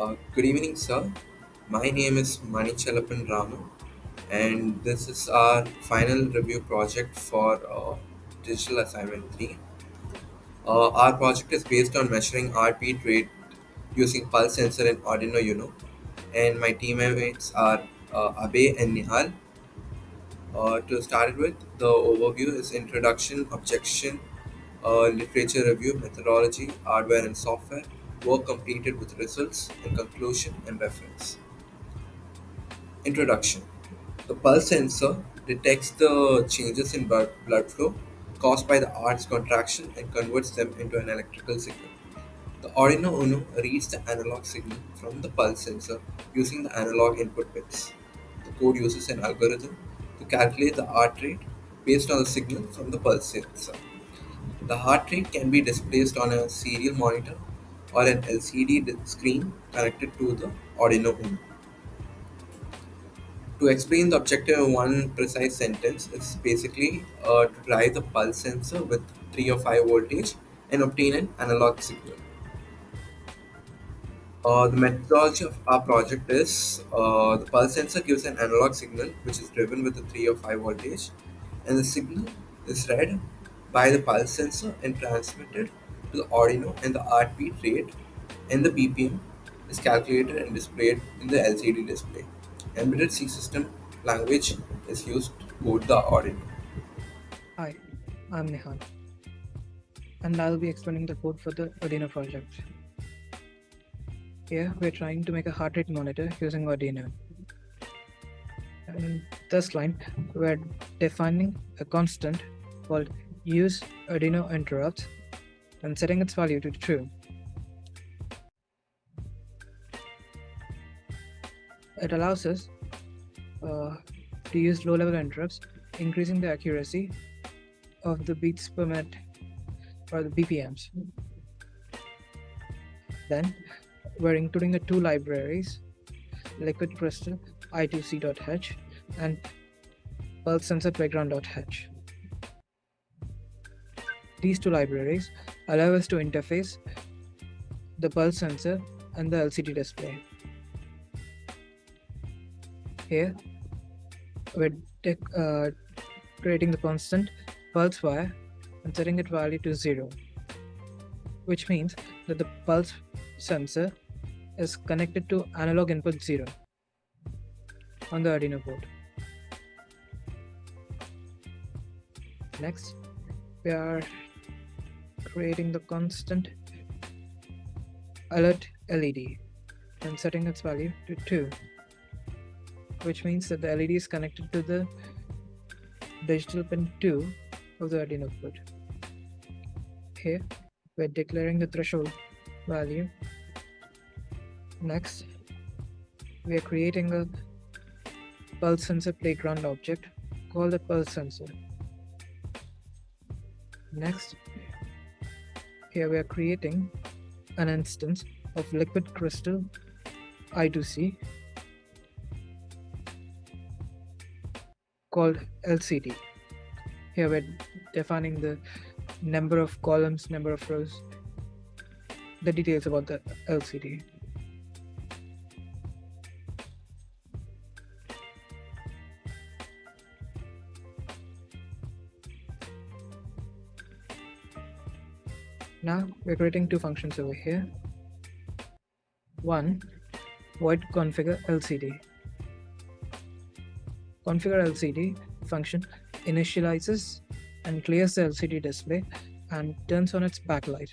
Good evening, sir. My name is Manni Ramu, and this is our final review project for Digital Assignment 3. Our project is based on measuring heartbeat rate using pulse sensor and Arduino Uno, and my teammates are Abhay and Nihal. To start with, the overview is introduction, objection, literature review, methodology, hardware and software, work completed with results, and conclusion and reference. Introduction. The pulse sensor detects the changes in blood flow caused by the heart's contraction and converts them into an electrical signal. The Arduino Uno reads the analog signal from the pulse sensor using the analog input bits. The code uses an algorithm to calculate the heart rate based on the signal from the pulse sensor. The heart rate can be displayed on a serial monitor or an LCD screen connected to the Arduino Uno. To explain the objective in one precise sentence, it's basically to drive the pulse sensor with 3 or 5 voltage and obtain an analog signal. The methodology of our project is the pulse sensor gives an analog signal which is driven with a 3 or 5 voltage, and the signal is read by the pulse sensor and transmitted to the Arduino, and the heartbeat rate and the BPM is calculated and displayed in the LCD display. Embedded C system language is used to code the Arduino. Hi, I'm Nihaal, and I'll be explaining the code for the Arduino project. Here, we're trying to make a heart rate monitor using Arduino. In this line, we're defining a constant called use Arduino interrupt and setting its value to true. It allows us to use low-level interrupts, increasing the accuracy of the beats per minute or the BPMs. Then we're including the two libraries, liquid crystal i2c.h and pulse sensor playground.h. These two libraries allow us to interface the pulse sensor and the LCD display. Here, we're creating the constant pulse wire and setting its value to 0, which means that the pulse sensor is connected to analog input 0 on the Arduino board. Next, we are creating the constant alert LED and setting its value to 2, which means that the LED is connected to the digital pin 2 of the Arduino board. Here, we're declaring the threshold value. Next, we are creating a pulse sensor playground object called the pulse sensor. Next, here we are creating an instance of liquid crystal I2C called LCD. Here we're defining the number of columns, number of rows, the details about the LCD. Now we're creating two functions over here. One, void configure LCD. Configure LCD function initializes and clears the LCD display and turns on its backlight.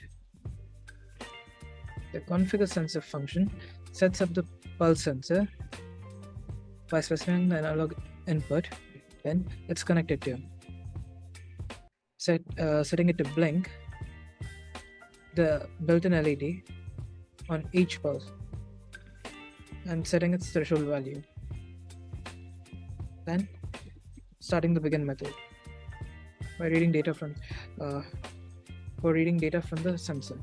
The configure sensor function sets up the pulse sensor by specifying the analog input pin it's connected to. Setting it to blink the built-in LED on each pulse and setting its threshold value. Then starting the begin method by reading data from the sensor.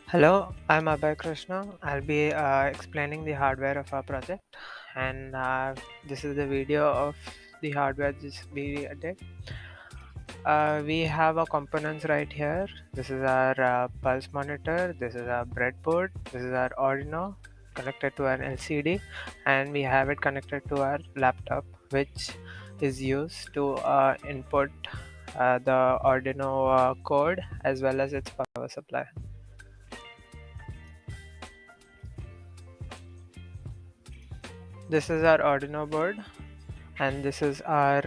Hello, I'm Abhay Krishna. I'll be explaining the hardware of our project, and this is the video of the hardware we did. We have our components right here. This is our pulse monitor, this is our breadboard, this is our Arduino connected to an LCD, and we have it connected to our laptop, which is used to input the Arduino code as well as its power supply. This is our Arduino board, and this is our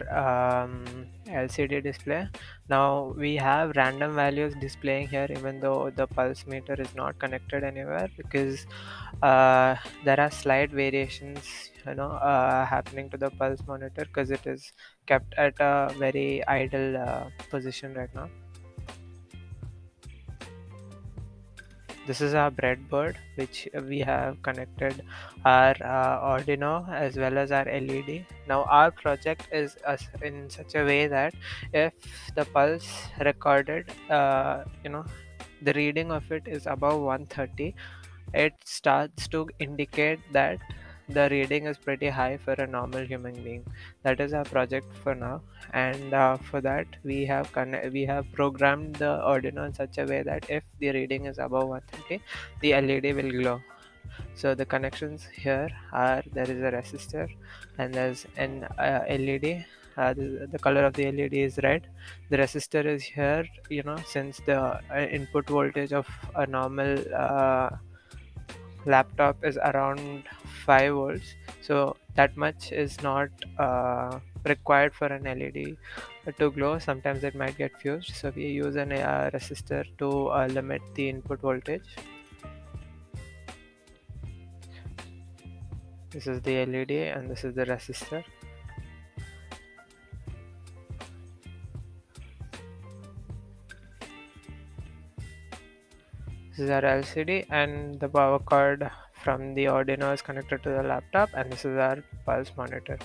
LCD display. Now we have random values displaying here even though the pulse meter is not connected anywhere, because there are slight variations happening to the pulse monitor because it is kept at a very idle position right now. This is our breadboard, which we have connected our Arduino as well as our LED. Now our project is in such a way that if the pulse recorded, the reading of it is above 130, it starts to indicate that the reading is pretty high for a normal human being. That is our project for now, and for that we have programmed the Arduino in such a way that if the reading is above 130, the LED will glow. So the connections here are, there is a resistor and there's an LED. The color of the LED is red. The resistor is here, since the input voltage of a normal laptop is around 5 volts, so that much is not required for an LED to glow. Sometimes it might get fused, so we use an resistor to limit the input voltage. This is the LED and this is the resistor. This is our LCD, and the power cord from the Arduino is connected to the laptop, and this is our pulse monitor.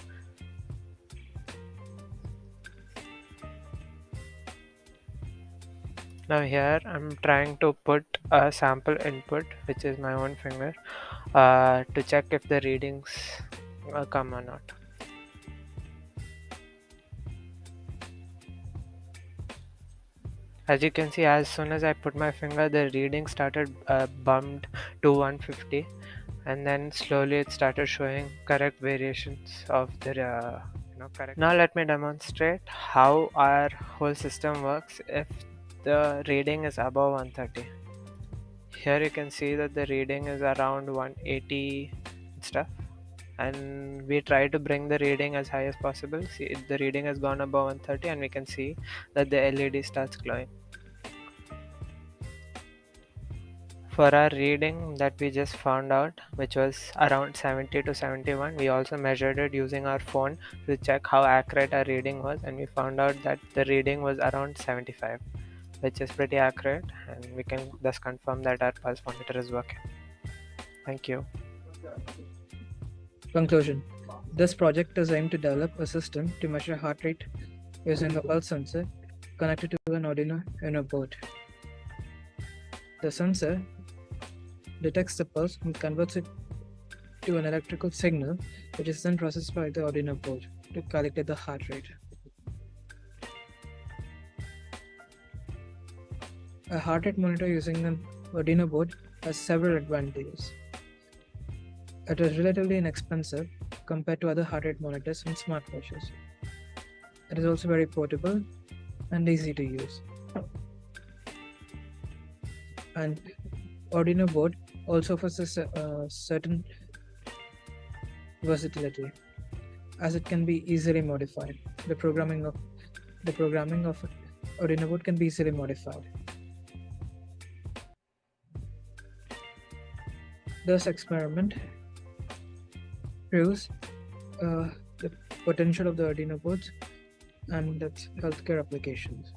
Now here I'm trying to put a sample input, which is my own finger, to check if the readings come or not. As you can see, as soon as I put my finger, the reading started bumped to 150, and then slowly it started showing correct variations of the correct. Now let me demonstrate how our whole system works if the reading is above 130. Here you can see that the reading is around 180 stuff, and we try to bring the reading as high as possible. See, the reading has gone above 130 and we can see that the LED starts glowing. For our reading that we just found out, which was around 70 to 71, we also measured it using our phone to check how accurate our reading was, and we found out that the reading was around 75, which is pretty accurate, and we can thus confirm that our pulse monitor is working. Thank you. Conclusion. This project is aimed to develop a system to measure heart rate using a pulse sensor connected to an Arduino Uno board. The sensor detects the pulse and converts it to an electrical signal, which is then processed by the Arduino board to calculate the heart rate. A heart rate monitor using an Arduino board has several advantages. It is relatively inexpensive compared to other heart rate monitors in smartwatches. It is also very portable and easy to use. And Arduino board also offers a certain versatility, as it can be easily modified. The programming of Arduino board can be easily modified. This experiment proves the potential of the Arduino boards and its healthcare applications.